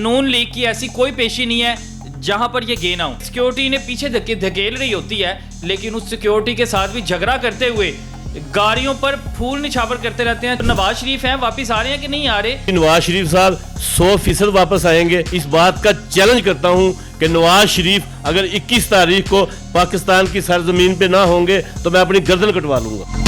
नून league की ऐसी कोई पेशी नहीं है जहां पर ये गे ना हो। सिक्योरिटी ने पीछे धकेल रही होती है, लेकिन उस सिक्योरिटी के साथ भी झगड़ा करते हुए गाड़ियों पर फूल निछावर करते रहते हैं। तो नवाज शरीफ हैं, वापस आ रहे हैं कि नहीं आ रहे? नवाज शरीफ साहब 100% वापस आएंगे। इस बात का चैलेंज करता हूं कि नवाज शरीफ अगर 21 तारीख को पाकिस्तान की सरजमीन पे ना होंगे तो मैं अपनी गर्दन कटवा लूंगा।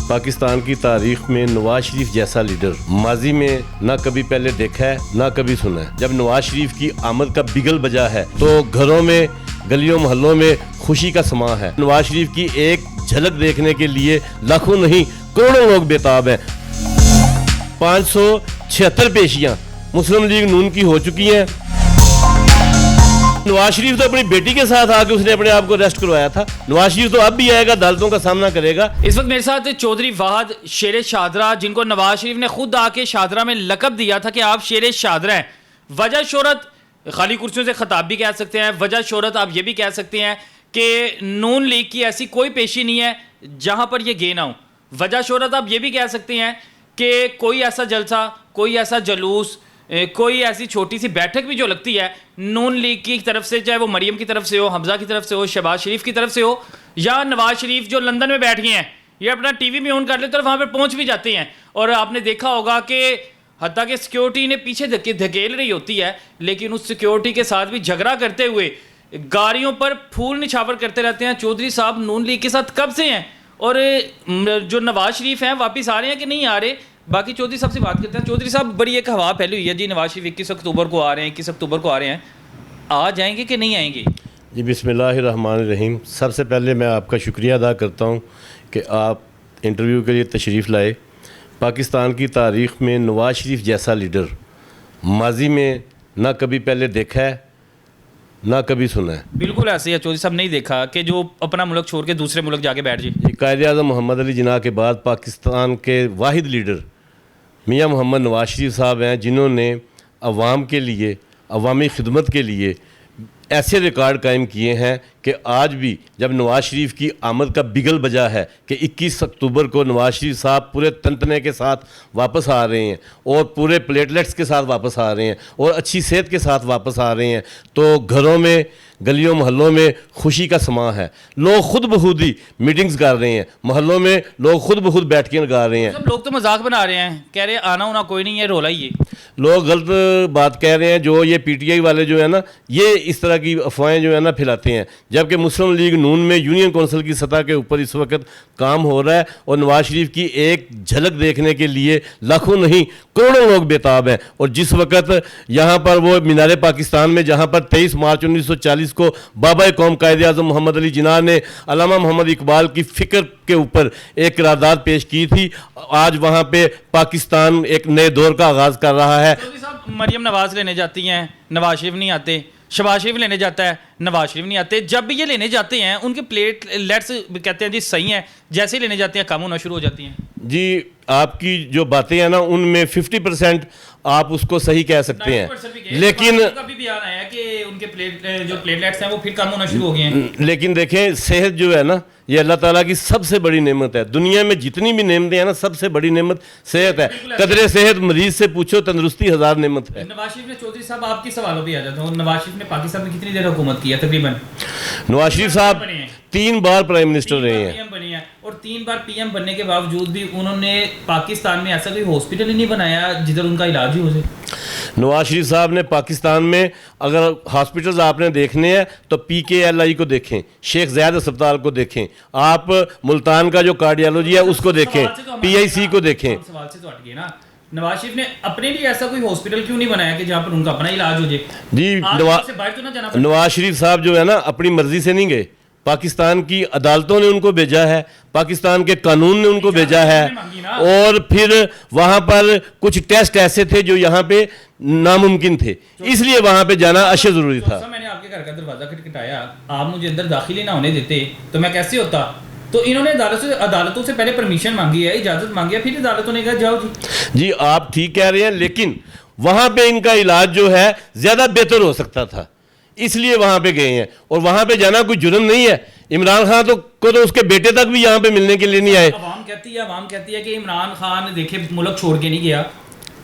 पाकिस्तान की तारीख में नवाज शरीफ जैसा लीडर माजी में ना कभी पहले देखा है ना कभी सुना है। जब नवाज शरीफ की आमद का बिगल बजा है तो घरों में, गलियों मोहल्लों में खुशी का समा है। नवाज शरीफ की एक झलक देखने के लिए लाखों नहीं करोड़ों लोग बेताब हैं। 576 पेशियां मुस्लिम लीग नून की हो चुकी हैं। नवाज शरीफ तो अपनी बेटी के साथ आके उसने अपने आप को अरेस्ट करवाया था। नवाज शरीफ तो अब भी आएगा, अदालतों का सामना करेगा। इस वक्त मेरे साथ चौधरी वाहद शेर शादरा, जिनको नवाज शरीफ ने खुद आके शादरा में लकब दिया था कि आप शेर शादरा हैं। वजह शोहरत खाली कुर्सियों से खिताब भी कह सकते हैं, वजह शोहरत आप ये भी कह सकते हैं कि नून लीग की ऐसी कोई पेशी नहीं है जहां पर ये गे ना हो। वजह शोहरत आप ये भी कह सकते हैं कि कोई ऐसा जलसा, कोई ऐसा जलूस, कोई ऐसी छोटी सी बैठक भी जो लगती है नून लीग की तरफ से, चाहे वो मरियम की तरफ से हो, हमजा की तरफ से हो, शहबाज शरीफ की तरफ से हो, या नवाज शरीफ जो लंदन में बैठ गए हैं, ये अपना टीवी भी ऑन कर लेते और वहाँ पर पहुँच भी जाते हैं। और आपने देखा होगा कि हत्ता कि सिक्योरिटी ने पीछे धकेल रही होती है, लेकिन उस सिक्योरिटी के साथ भी झगड़ा करते हुए गाड़ियों पर फूल निछावर करते रहते हैं। चौधरी साहब नून लीग के साथ कब से हैं और जो नवाज शरीफ हैं वापस आ रहे हैं कि नहीं आ रहे? बाकी चौधरी साहब से बात करते हैं। चौधरी साहब, बड़ी एक हवा फैली हुई है जी, नवाज शरीफ 21 अक्टूबर को आ रहे हैं, 21 अक्टूबर को आ रहे हैं, आ जाएंगे कि नहीं आएंगे? जी बिस्मिल्लाहिर्रहमानिर्रहीम। सबसे पहले मैं आपका शुक्रिया अदा करता हूँ कि आप इंटरव्यू के लिए तशरीफ़ लाए। पाकिस्तान की तारीख़ में नवाज शरीफ जैसा लीडर माजी में ना कभी पहले देखा है ना कभी सुना है। बिल्कुल ऐसे है चौधरी साहब, नहीं देखा कि जो अपना मुल्क छोड़ के दूसरे मुल्क जाके बैठ जाए। कायद-ए-आज़म मोहम्मद अली जिन्ना के बाद पाकिस्तान के वाहिद लीडर मियां मोहम्मद नवाज शरीफ साहब हैं, जिन्होंने अवाम के लिए, अवामी खिदमत के लिए ऐसे रिकॉर्ड कायम किए हैं कि आज भी जब नवाज शरीफ की आमद का बिगल बजा है कि 21 अक्टूबर को नवाज शरीफ साहब पूरे तनतने के साथ वापस आ रहे हैं और पूरे प्लेटलेट्स के साथ वापस आ रहे हैं और अच्छी सेहत के साथ वापस आ रहे हैं, तो घरों में, गलियों मोहल्लों में खुशी का समा है। लोग खुद ब खुद ही मीटिंग्स कर रहे हैं, मोहल्लों में लोग खुद ब खुद बैठकें लगा रहे हैं। सब लोग तो मजाक बना रहे हैं, कह रहे हैं आना होना कोई नहीं है, रोला ही है। लोग गलत बात कह रहे हैं, जो ये पीटीआई वाले जो है ना, ये इस तरह की अफवाहें जो है ना फैलाते हैं, जबकि मुस्लिम लीग नून में यूनियन कौंसिल की सतह के ऊपर इस वक्त काम हो रहा है और नवाज शरीफ की एक झलक देखने के लिए लाखों नहीं करोड़ों लोग बेताब हैं। और जिस वक्त यहाँ पर वो मीनार पाकिस्तान में, जहाँ पर 23 मार्च 1940 को बाबा कौम कायद-ए-आज़म मोहम्मद अली जिन्ना ने अल्लामा मोहम्मद इकबाल की फ़िक्र के ऊपर एक करारदाद पेश की थी, आज वहाँ पे पाकिस्तान एक नए दौर का आगाज़ कर रहा है। मरियम नवाज लेने जाती हैं, नवाज शरीफ नहीं आते। शहबाज शरीफ लेने जाता है, नवाज शरीफ नहीं आते। जब भी ये लेने जाते हैं उनके प्लेटलेट्स कहते हैं जी सही हैं, जैसे ही लेने जाते हैं कम होना शुरू हो जाती हैं। जी आपकी जो बातें हैं ना, उनमें 50% आप उसको सही कह सकते हैं, लेकिन कभी बयान आया कि उनके प्लेटलेट्स हैं वो फिर कम होना शुरू हो गए हैं। लेकिन देखें, सेहत जो है ना, ये अल्लाह ताला की सबसे बड़ी नेमत है। दुनिया में जितनी भी नेमतें हैं ना, सबसे बड़ी नेमत सेहत है। कदरे सेहत मरीज से पूछो, तंदुरुस्ती 1000 नेमत है। नवाज शरीफ ने, चौधरी साहब आपकी सवालों पे आ जाता हूँ, नवाज शरीफ ने पाकिस्तान में कितनी देर हुकूमत की है तकरीबन? नवाज शरीफ साहब 3 बार प्राइम मिनिस्टर रहे हैं और 3 बार पीएम बनने के बावजूद भी उन्होंने पाकिस्तान में ऐसा कोई हॉस्पिटल ही नहीं बनाया जिधर उनका इलाज ही हो जाए। नवाज शरीफ साहब ने पाकिस्तान में, अगर हॉस्पिटल्स आपने देखने हैं तो PKLI को देखें, शेख ज़ायद अस्पताल को देखें, आप मुल्तान का जो कार्डियोलॉजी है उसको देखें, PIC को देखें। सवाल से तो हट गए ना, नवाज शरीफ ने अपने लिए ऐसा कोई हॉस्पिटल क्यों नहीं बनाया कि जहाँ पर उनका अपना इलाज हो जाए? जी नवाज शरीफ साहब जो है ना, अपनी मर्जी से नहीं गए, पाकिस्तान की अदालतों ने उनको भेजा है, पाकिस्तान के कानून ने उनको भेजा है, और फिर वहाँ पर कुछ टेस्ट ऐसे थे जो यहाँ पे नामुमकिन थे, इसलिए वहाँ पे जाना अशद जरूरी था। मैंने आपके घर का दरवाजा खटखटाया, आप मुझे अंदर दाखिल ही ना होने देते तो मैं कैसे होता? तो इन्होंने अदालतों से पहले परमिशन मांगी है, इजाज़त मांगी है, फिर अदालतों ने कहा जाओ जी। जी आप ठीक कह रहे हैं, लेकिन वहाँ पे इनका इलाज जो है ज़्यादा बेहतर हो सकता था, इसलिए वहां पे गए हैं। और वहां पे जाना कोई जुर्म नहीं है। इमरान खान को तो उसके बेटे तक भी यहाँ पे मिलने के लिए नहीं आए। आवाम कहती है कि इमरान खान देखे मुल्क छोड़ के नहीं गया,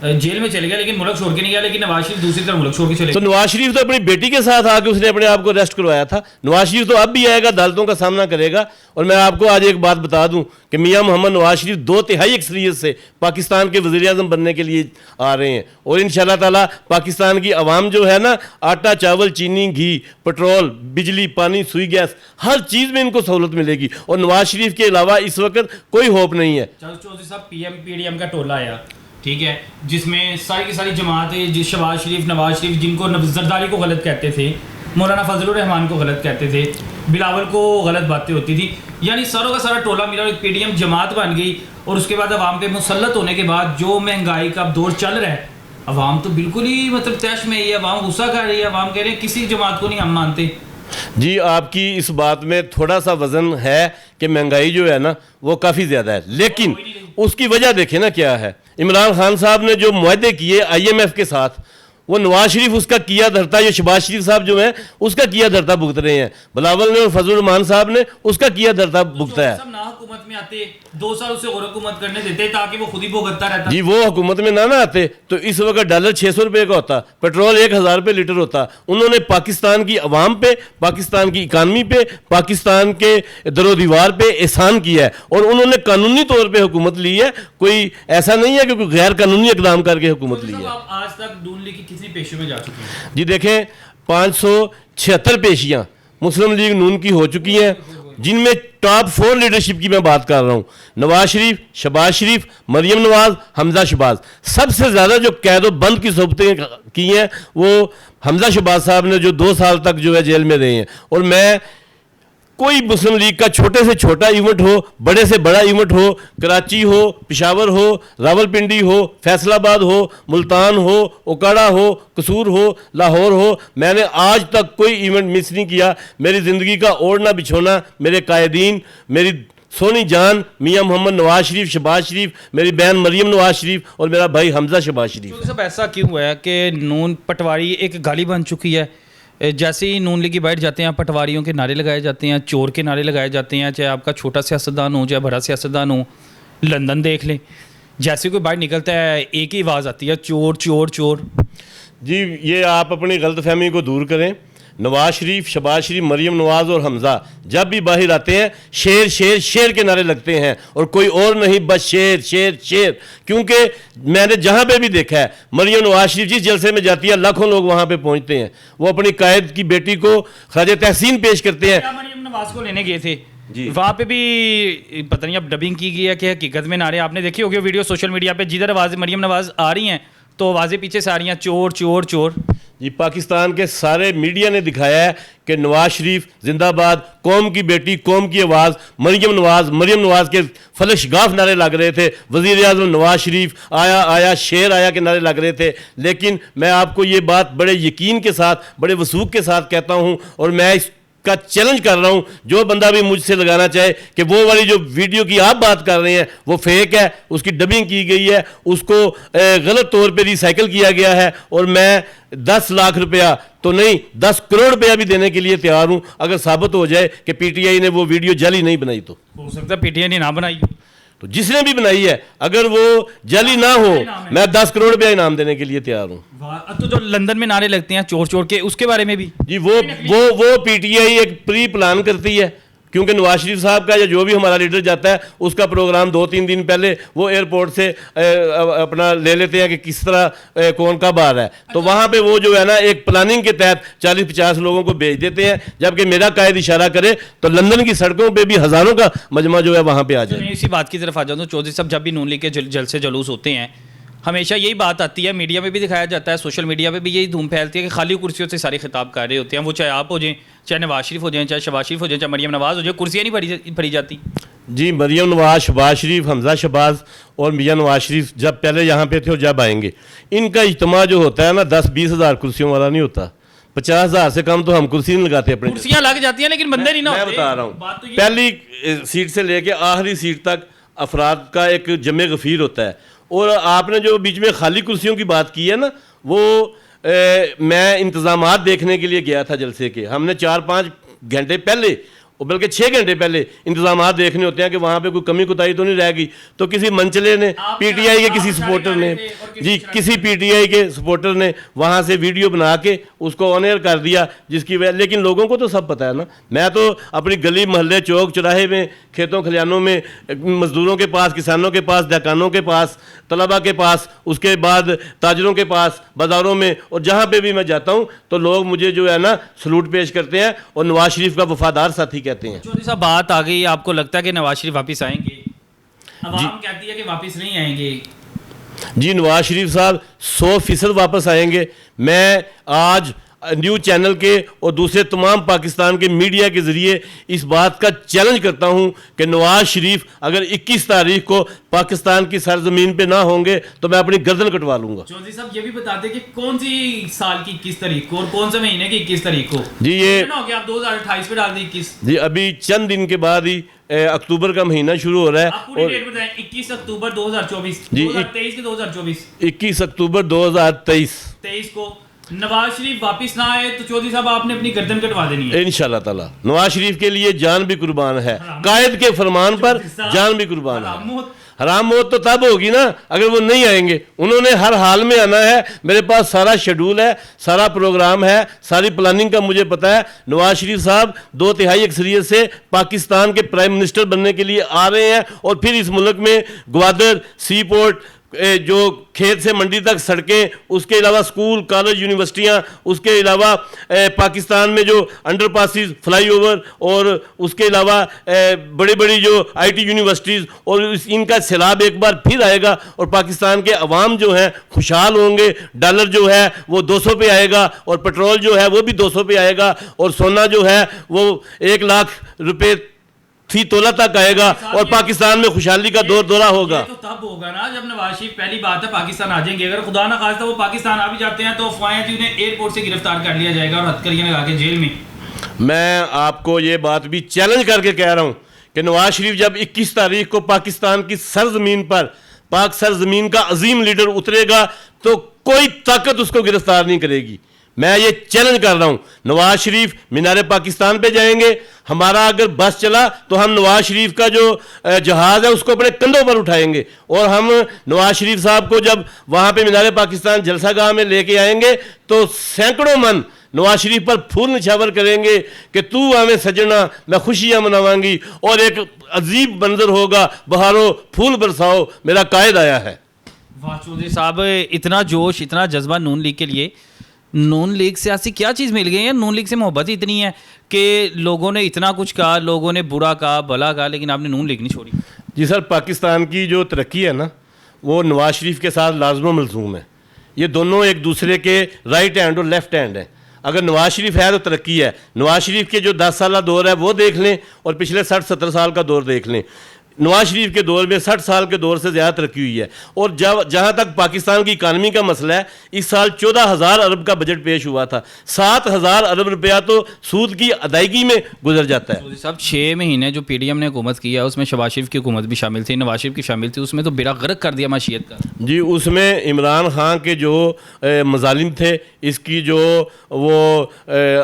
जेल में चले गया लेकिन मुल्क छोड़ के नहीं गया, लेकिन नवाज शरीफ दूसरी तरफ मुल्क छोड़ के चले तो गए। नवाज शरीफ तो अपनी बेटी के साथ आके उसने अपने आप को अरेस्ट करवाया था। नवाज शरीफ तो अब भी आएगा, अदालतों का सामना करेगा। और मैं आपको आज एक बात बता दूं कि मियां मोहम्मद नवाज शरीफ 2/3 अक्सरियत से पाकिस्तान के वज़ीर-ए-आज़म बनने के लिए आ रहे हैं। और इंशाल्लाह ताला पाकिस्तान की आवाम जो है ना, आटा चावल चीनी घी पेट्रोल बिजली पानी सुई गैस हर चीज़ में इनको सहूलत मिलेगी। और नवाज शरीफ के अलावा इस वक्त कोई होप नहीं है। चौधरी साहब PMPDM का टोला आया, ठीक है, जिसमें सारी की सारी जमातें, जिस शहबाज शरीफ नवाज शरीफ जिनको जरदारी को गलत कहते थे, मौलाना फजलुर रहमान को गलत कहते थे, बिलावल को गलत बातें होती थी, यानी सारों का सारा टोला मिला और एक PDM जमात बन गई। और उसके बाद अवाम पे मुसल्लत होने के बाद जो महंगाई का दौर चल रहा है, अवाम तो बिल्कुल ही मतलब तैश में ही है, अवाम गुस्सा कर रही है, अवाम कह रहे हैं किसी जमात को नहीं हम मानते। जी आपकी इस बात में थोड़ा सा वजन है कि महंगाई जो है ना वो काफ़ी ज़्यादा है, लेकिन उसकी वजह देखें ना क्या है। इमरान खान साहब ने जो मुआहदे किए IMF के साथ, वो नवाज शरीफ उसका किया धरता, ये शहबाज शरीफ साहब जो हैं उसका किया धरता भुगत रहे हैं। बिलावल ने और फजलुर रहमान साहब ने उसका किया धरता भुगता है। सब ना हुकूमत में आते 2 साल उसे और हुकूमत करने देते ताकि वो खुद ही भुगतता रहता। जी वो हुकूमत में ना आते तो इस वक्त डॉलर 600 रुपये का होता, पेट्रोल 1000 रुपये लीटर होता। उन्होंने पाकिस्तान की अवाम पे, पाकिस्तान की इकानमी पे, पाकिस्तान के दरो दीवार पे एहसान किया है। और उन्होंने कानूनी तौर पर हुकूमत ली है, कोई ऐसा नहीं है कि कोई गैर कानूनी इकदाम करके हुकूमत ली है। आप आज तक नून लीग की कितनी पेशियों में जा चुके हैं? जी देखें 576 पेशियां मुस्लिम लीग नून की हो चुकी हैं, जिनमें टॉप 4 लीडरशिप की मैं बात कर रहा हूं। नवाज शरीफ, शहबाज शरीफ, मरियम नवाज, हमजा शहबाज। सबसे ज़्यादा जो कैद बंद की सोबतें की हैं वो हमजा शहबाज साहब ने, जो 2 साल तक जो है जेल में रहे हैं। और मैं कोई मुस्लिम लीग का छोटे से छोटा इवेंट हो, बड़े से बड़ा इवेंट हो, कराची हो, पेशावर हो, रावलपिंडी हो, फैसलाबाद हो, मुल्तान हो, ओकाड़ा हो, कसूर हो, लाहौर हो, मैंने आज तक कोई इवेंट मिस नहीं किया। मेरी ज़िंदगी का ओढ़ना बिछोना, मेरे कायदीन, मेरी सोनी जान मियां मोहम्मद नवाज शरीफ, शहबाज शरीफ, मेरी बहन मरियम नवाज शरीफ और मेरा भाई हमजा शहबाज शरीफ। तो सब ऐसा क्यों है कि नून पटवारी एक गाली बन चुकी है? जैसे ही नून लीगी बैठ जाते हैं, पटवारियों के नारे लगाए जाते हैं, चोर के नारे लगाए जाते हैं, चाहे आपका छोटा सियासतदान हो चाहे बड़ा सियासतदान हो। लंदन देख लें, जैसे कोई बाहर निकलता है एक ही आवाज़ आती है, चोर चोर चोर। जी ये आप अपनी गलतफहमी को दूर करें। नवाज शरीफ, शहबाज शरीफ, मरियम नवाज और हमजा जब भी बाहर आते हैं शेर शेर शेर के नारे लगते हैं, और कोई और नहीं बस शेर शेर शेर। क्योंकि मैंने जहां पे भी देखा है, मरियम नवाज शरीफ जिस जलसे में जाती है लाखों लोग वहां पे पहुंचते हैं। वो अपनी कायद की बेटी को खराज तहसीन पेश करते हैं। मरियम नवाज को लेने गए थे जी, वहाँ पे भी पता नहीं अब डबिंग की गई है कि हकीकत में नारे आपने देखी होगी वीडियो सोशल मीडिया पे, जिधर आवाज़ मरियम नवाज आ रही हैं तो आवाज़ें पीछे से आ रही हैं चोर चोर चोर। जी पाकिस्तान के सारे मीडिया ने दिखाया है कि नवाज शरीफ जिंदाबाद, कौम की बेटी, कौम की आवाज़, मरियम नवाज के फलशगाफ नारे लग रहे थे। वज़ीर-ए-आज़म नवाज शरीफ आया आया शेर आया के नारे लग रहे थे। लेकिन मैं आपको ये बात बड़े यकीन के साथ, बड़े वसूख के साथ कहता हूँ, और मैं का चैलेंज कर रहा हूं, जो बंदा भी मुझसे लगाना चाहे कि वो वाली जो वीडियो की आप बात कर रहे हैं वो फेक है, उसकी डबिंग की गई है, उसको गलत तौर पे रिसाइकल किया गया है। और मैं 10 लाख रुपया तो नहीं 10 करोड़ रुपया भी देने के लिए तैयार हूं अगर साबित हो जाए कि PTI ने वो वीडियो जाली नहीं बनाई। तो हो सकता है PTI ने ना बनाई, तो जिसने भी बनाई है अगर वो जाली ना हो, मैं 10 करोड़ रुपया इनाम देने के लिए तैयार हूँ। तो जो लंदन में नारे लगते हैं चोर चोर के, उसके बारे में भी जी वो PTI एक प्री प्लान करती है, क्योंकि नवाज शरीफ साहब का या जो भी हमारा लीडर जाता है उसका प्रोग्राम 2-3 दिन पहले वो एयरपोर्ट से अपना ले लेते हैं कि किस तरह कौन कब आ रहा है। तो वहाँ पे वो जो है ना एक प्लानिंग के तहत 40-50 लोगों को भेज देते हैं, जबकि मेरा कायद इशारा करे तो लंदन की सड़कों पे भी हज़ारों का मजमा जो है वहाँ पे आ जाए। इसी बात की तरफ आ जाता हूँ चौधरी साहब, जब भी नून लीग के जलसे जुलूस होते हैं हमेशा यही बात आती है, मीडिया में भी दिखाया जाता है, सोशल मीडिया पे भी यही धूम फैलती है कि खाली कुर्सियों से सारे खिताब कर रहे होते हैं। वो चाहे आप हो जाएं, चाहे नवाज शरीफ हो जाएं, चाहे शहबाज शरीफ हो जाएं, चाहे मरियम नवाज हो जाए, कुर्सियाँ नहीं भरी जाती। जी मरियम नवाज, शहबाज शरीफ, हमजा शहबाज और मियां नवाज शरीफ जब पहले यहाँ पे थे और जब आएंगे, इनका इज्तिमा जो होता है ना 10-20 हज़ार कुर्सियों वाला नहीं होता। 50,000 से कम तो हम कुर्सी नहीं लगाते अपने। कुर्सियाँ लग जाती हैं लेकिन बंदे नहीं ना होते। मैं बता रहा हूँ, पहली सीट से लेके आखिरी सीट तक अफराद का एक जमे गफीर होता है। और आपने जो बीच में खाली कुर्सियों की बात की है ना, वो मैं इंतज़ामात देखने के लिए गया था जलसे के। हमने 4-5 घंटे पहले और बल्कि 6 घंटे पहले इंतजाम देखने होते हैं कि वहाँ पे कोई कमी कुताही तो नहीं रहेगी। तो किसी मंचले ने, पीटीआई के किसी सपोर्टर ने, जी किसी पीटीआई के सपोर्टर ने वहाँ से वीडियो बना के उसको ऑन एयर कर दिया, जिसकी वजह, लेकिन लोगों को तो सब पता है ना। मैं तो अपनी गली मोहल्ले चौक चौराहे में, खेतों खलिहानों में, मजदूरों के पास, किसानों के पास, दहकानों के पास, तलबा के पास, उसके बाद ताजरों के पास, बाज़ारों में, और जहाँ पे भी मैं जाता हूँ तो लोग मुझे जो है ना सलूट पेश करते हैं और नवाज शरीफ का वफादार साथी कहते हैं। चौधरी साहब बात आ गई, आपको लगता है कि नवाज शरीफ वापस आएंगे? अवाम कहती है कि वापस नहीं आएंगे। जी नवाज शरीफ साहब 100% वापस आएंगे। मैं आज न्यूज़ चैनल के और दूसरे तमाम पाकिस्तान के मीडिया के ज़रिए इस बात का चैलेंज करता हूं कि नवाज शरीफ अगर 21 तारीख को पाकिस्तान की सरजमीन पे ना होंगे तो मैं अपनी गर्दन कटवा लूंगा। चौधरी साहब ये भी बता दें कि कौन सी साल की 21 तारीख को और कौन से महीने की 21 तारीख को? जी ये हो गया, आप 2028 पे डाल दी 21। जी अभी चंद दिन के बाद ही अक्टूबर का महीना शुरू हो रहा है। आप पूरी डेट बताएं। 21 अक्टूबर 2024, जी 2023 के 2024, 21 अक्टूबर 2023 को नवाज शरीफ वापस ना आए तो चौधरी साहब आपने अपनी गर्दन कटवा देनी है इंशाल्लाह ताला। नवाज शरीफ के लिए जान भी कुर्बान है, कायद के फरमान पर जान भी कुर्बान है। हराम मौत तो तब होगी ना अगर वो नहीं आएंगे। उन्होंने हर हाल में आना है। मेरे पास सारा शेड्यूल है, सारा प्रोग्राम है, सारी प्लानिंग का मुझे पता है। नवाज शरीफ साहब 2/3 अक्सरियत से पाकिस्तान के प्राइम मिनिस्टर बनने के लिए आ रहे हैं और फिर इस मुल्क में ग्वादर, सी पोर्ट, जो खेत से मंडी तक सड़कें, उसके अलावा स्कूल, कॉलेज, यूनिवर्सिटियां, उसके अलावा पाकिस्तान में जो अंडरपासिस, फ्लाईओवर और उसके अलावा बड़ी बड़ी जो आईटी यूनिवर्सिटीज़, और इनका सैलाब एक बार फिर आएगा और पाकिस्तान के अवाम जो हैं खुशहाल होंगे। डॉलर जो है वो 200 पे आएगा और पेट्रोल जो है वो भी 200 पे आएगा और सोना जो है वो 1 लाख रुपए फी तोला तक आएगा और पाकिस्तान में खुशहाली का दौरा होगा। ये तो तब होगा ना जब नवाज शरीफ, पहली बात है पाकिस्तान आ जाएंगे। अगर खुदा ना खास्ता वो पाकिस्तान आ भी जाते हैं तो अफवाहें थी उन्हें एयरपोर्ट से गिरफ्तार कर लिया जाएगा और हथकड़ियां लगा के जेल में। मैं आपको ये बात भी चैलेंज करके कह रहा हूं कि नवाज शरीफ जब 21 तारीख को पाकिस्तान की सरजमीन पर, पाक सरजमीन का अजीम लीडर उतरेगा तो कोई ताकत उसको गिरफ्तार नहीं करेगी। मैं ये चैलेंज कर रहा हूं। नवाज शरीफ मीनार पाकिस्तान पे जाएंगे। हमारा अगर बस चला तो हम नवाज शरीफ का जो जहाज़ है उसको अपने कंधों पर उठाएंगे और हम नवाज शरीफ साहब को जब वहाँ पे मीनार पाकिस्तान जलसागाह में लेके आएंगे तो सैकड़ों मन नवाज शरीफ पर फूल निछावर करेंगे कि तू हमें सजना, मैं खुशियाँ मनावांगी और एक अजीब मंजर होगा, बहारो फूल बरसाओ, मेरा कायद आया है। वाह चौधरी साहब, इतना जोश, इतना जज्बा नून लीग के लिए। नून लीग से ऐसी क्या चीज़ मिल गई है? नून लीग से मोहब्बत ही इतनी है कि लोगों ने इतना कुछ कहा, लोगों ने बुरा कहा, भला कहा, लेकिन आपने नून लीग नहीं छोड़ी। जी सर, पाकिस्तान की जो तरक्की है ना वो नवाज शरीफ के साथ लाजम मलजूम है। ये दोनों एक दूसरे के राइट हैंड और लेफ्ट हैंड हैं। अगर नवाज शरीफ है तो तरक्की है। नवाज शरीफ के जो 10 साल दौर है वो देख लें और पिछले 60-70 साल का दौर देख लें। नवाज शरीफ के दौर में 60 साल के दौर से ज़्यादा तरक्की हुई है। और जहाँ तक पाकिस्तान की इकानमी का मसला है, इस साल 14,000 अरब का बजट पेश हुआ था। 7,000 अरब रुपया तो सूद की अदायगी में गुजर जाता है। साहब 6 महीने जो पीडीएम ने हुकूमत की है उसमें शहबाज शरीफ की हुकूमत भी शामिल थी, नवाज शरीफ की शामिल थी, उसमें तो बेड़ा गर्क कर दिया माशियत का। जी उसमें इमरान खान के जो मजालिम थे, इसकी जो वो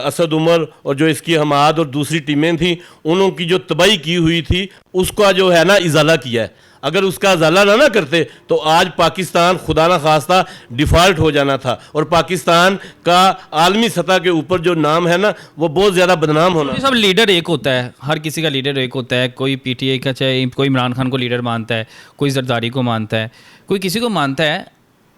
असद उमर और जो इसकी हमाद और दूसरी टीमें थी, उन्होंने जो तबाही की हुई थी उसका जो है ना इजाला किया है। अगर उसका इजाला ना करते तो आज पाकिस्तान खुदा ना खास्ता डिफ़ॉल्ट हो जाना था और पाकिस्तान का आलमी सतह के ऊपर जो नाम है ना वो बहुत ज़्यादा बदनाम होना। सब लीडर एक होता है, हर किसी का लीडर एक होता है। कोई पीटीआई का, चाहे कोई इमरान खान को लीडर मानता है, कोई जरदारी को मानता है, कोई किसी को मानता है।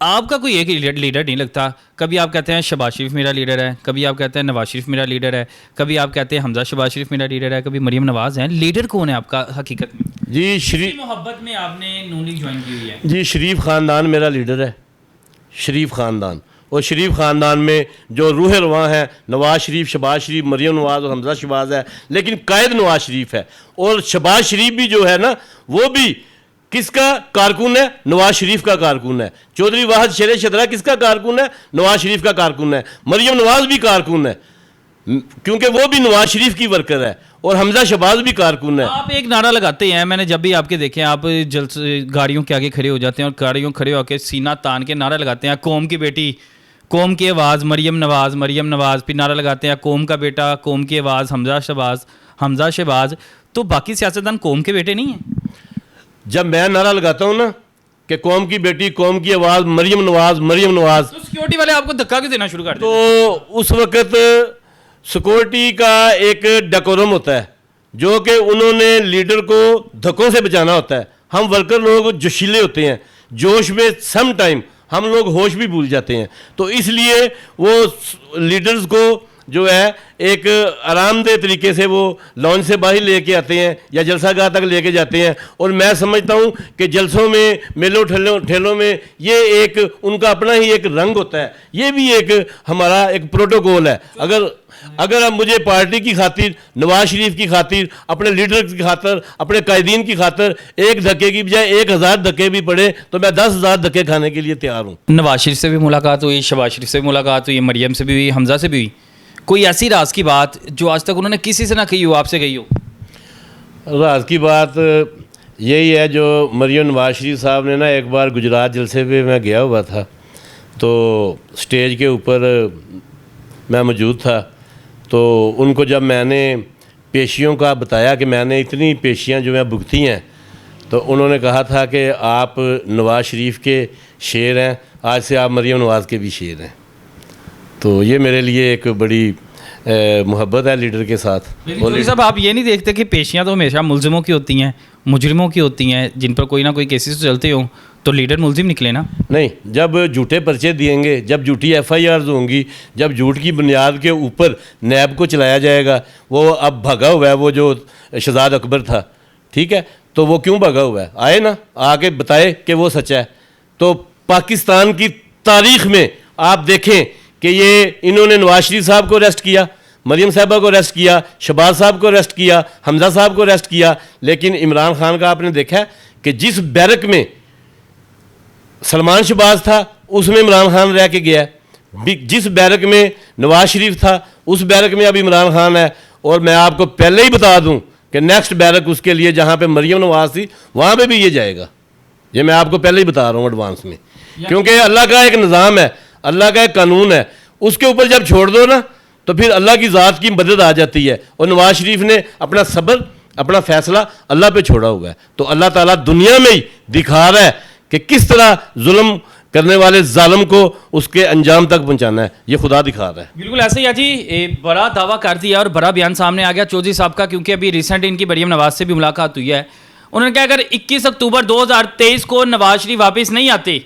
आपका कोई एक लीडर नहीं लगता। कभी आप कहते हैं शहबाज शरीफ मेरा लीडर है, कभी आप कहते हैं नवाज शरीफ मेरा लीडर है, कभी आप कहते हैं हमजा शहबाज शरीफ मेरा लीडर है, कभी मरियम नवाज हैं। लीडर कौन है आपका हकीकत में? जी शरीफ मोहब्बत में आपने नून लीग ज्वाइन की हुई है। जी शरीफ ख़ानदान मेरा लीडर है, शरीफ ख़ानदान। और शरीफ ख़ानदान में जो रूह रवां है नवाज शरीफ, शहबाज शरीफ, मरियम नवाज और हमजा शहबाज है, लेकिन कायद नवाज शरीफ है। और शहबाज शरीफ भी जो है ना वो भी किसका कारकुन है? नवाज शरीफ का कारकुन है। चौधरी वाहिद शेर शदरा किसका कारकुन है? नवाज शरीफ का कारकुन है। मरियम नवाज भी कारकुन है क्योंकि वो भी नवाज शरीफ की वर्कर है और हमजा शहबाज भी कारकुन है। आप एक नारा लगाते हैं, मैंने जब भी आपके देखे आप गाड़ियों के आगे खड़े हो जाते हैं और गाड़ियों खड़े होकर सीना तान के नारा लगाते हैं, कौम की बेटी, कौम की आवाज़, मरियम नवाज, मरियम नवाज। फिर नारा लगाते हैं कौम का बेटा, कौम की आवाज़, हमजा शहबाज, हमजा शहबाज, तो बाकी सियासतदान कौम के बेटे नहीं हैं? जब मैं नारा लगाता हूँ ना कि कौम की बेटी, कौम की आवाज़, मरियम नवाज, मरियम नवाज, तो सिक्योरिटी वाले आपको धक्का क्यों देना शुरू कर देते? तो उस वक़्त सिक्योरिटी का एक डेकोरम होता है जो कि उन्होंने लीडर को धक्कों से बचाना होता है। हम वर्कर लोग जोशीले होते हैं, जोश में सम टाइम हम लोग होश भी भूल जाते हैं, तो इसलिए वो लीडर्स को जो है एक आरामदेह तरीके से वो लॉन्च से बाहर लेके आते हैं या जलसागाह तक लेके जाते हैं। और मैं समझता हूँ कि जलसों में, मेलों ठेलों में ये एक उनका अपना ही एक रंग होता है, ये भी एक हमारा एक प्रोटोकॉल है। अगर अब मुझे पार्टी की खातिर, नवाज शरीफ की खातिर, अपने लीडर की खातिर, अपने कायदीन की खातिर एक धक्के की बजाय 1000 धक्के भी पड़े तो मैं 10,000 धक्के खाने के लिए तैयार हूँ। नवाज शरीफ से भी मुलाकात हुई, शहबाज शरीफ से भी मुलाकात हुई, मरियम से भी हुई, हमजा से भी हुई। कोई ऐसी राज की बात जो आज तक उन्होंने किसी से ना कही हो, आपसे कही हो? राज की बात यही है जो मरियम नवाज शरीफ साहब ने ना, एक बार गुजरात जलसे पे मैं गया हुआ था, तो स्टेज के ऊपर मैं मौजूद था, तो उनको जब मैंने पेशियों का बताया कि मैंने इतनी पेशियां जो हैं भुगती हैं, तो उन्होंने कहा था कि आप नवाज शरीफ के शेर हैं, आज से आप मरियम नवाज के भी शेर हैं। तो ये मेरे लिए एक बड़ी मोहब्बत है लीडर के साथ। लेकिन साहब, आप ये नहीं देखते कि पेशियां तो हमेशा मुल्जिमों की होती हैं, मुजरिमों की होती हैं, जिन पर कोई ना कोई केसेस चलते हों, तो लीडर मुल्जिम निकले ना? नहीं, जब झूठे पर्चे दिएंगे, जब झूठी FIRs होंगी, जब झूठ की बुनियाद के ऊपर नैब को चलाया जाएगा, वो अब भागा हुआ है, वो जो शहजाद अकबर था, ठीक है, तो वो क्यों भागा हुआ है? आए ना, आके बताए कि वो सच्चा है। तो पाकिस्तान की तारीख में आप देखें कि ये इन्होंने नवाज शरीफ साहब को अरेस्ट किया, मरियम साहबा को अरेस्ट किया, शहबाज साहब को अरेस्ट किया, हमजा साहब को अरेस्ट किया, लेकिन इमरान खान का आपने देखा है कि जिस बैरक में सलमान शहबाज था उसमें इमरान खान रह के गया, जिस बैरक में नवाज शरीफ था उस बैरक में अब इमरान खान है। और मैं आपको पहले ही बता दूं कि नेक्स्ट बैरक उसके लिए जहां पे मरियम नवाज थी वहां पे भी ये जाएगा, ये मैं आपको पहले ही बता रहा हूं एडवांस में, क्योंकि अल्लाह का एक निज़ाम है, अल्लाह का एक कानून है, उसके ऊपर जब छोड़ दो ना तो फिर अल्लाह की ज़ात की मदद आ जाती है। और नवाज शरीफ ने अपना सब्र, अपना फैसला अल्लाह पे छोड़ा हुआ है, तो अल्लाह ताला दुनिया में ही दिखा रहा है कि किस तरह जुल्म करने वाले जालिम को उसके अंजाम तक पहुंचाना है, ये खुदा दिखा रहा है। बिल्कुल ऐसे ही है जी, बड़ा दावा कर दिया और बड़ा बयान सामने आ गया चौधरी साहब का, क्योंकि अभी रिसेंट इनकी मरियम नवाज से भी मुलाकात हुई है। उन्होंने कहा अगर 21 अक्टूबर 2023 को नवाज शरीफ वापस नहीं आते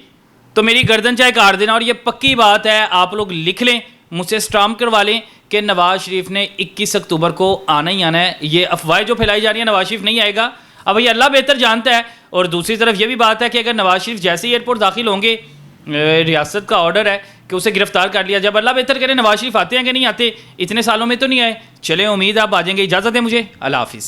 तो मेरी गर्दन चाहे काट देना। और ये पक्की बात है, आप लोग लिख लें, मुझसे स्टाम्प करवा लें कि नवाज शरीफ ने 21 अक्टूबर को आना ही आना है। ये अफवाहें जो फैलाई जा रही हैं नवाज शरीफ नहीं आएगा, अब ये अल्लाह बेहतर जानता है। और दूसरी तरफ ये भी बात है कि अगर नवाज शरीफ जैसे ही एयरपोर्ट दाखिल होंगे, रियासत का ऑर्डर है कि उसे गिरफ्तार कर लिया। जब अल्लाह बेहतर करे नवाज शरीफ आते हैं कि नहीं आते, इतने सालों में तो नहीं आए, चले उम्मीद आप आ जाएंगे। इजाज़त है मुझे, अल्लाह हाफिज़।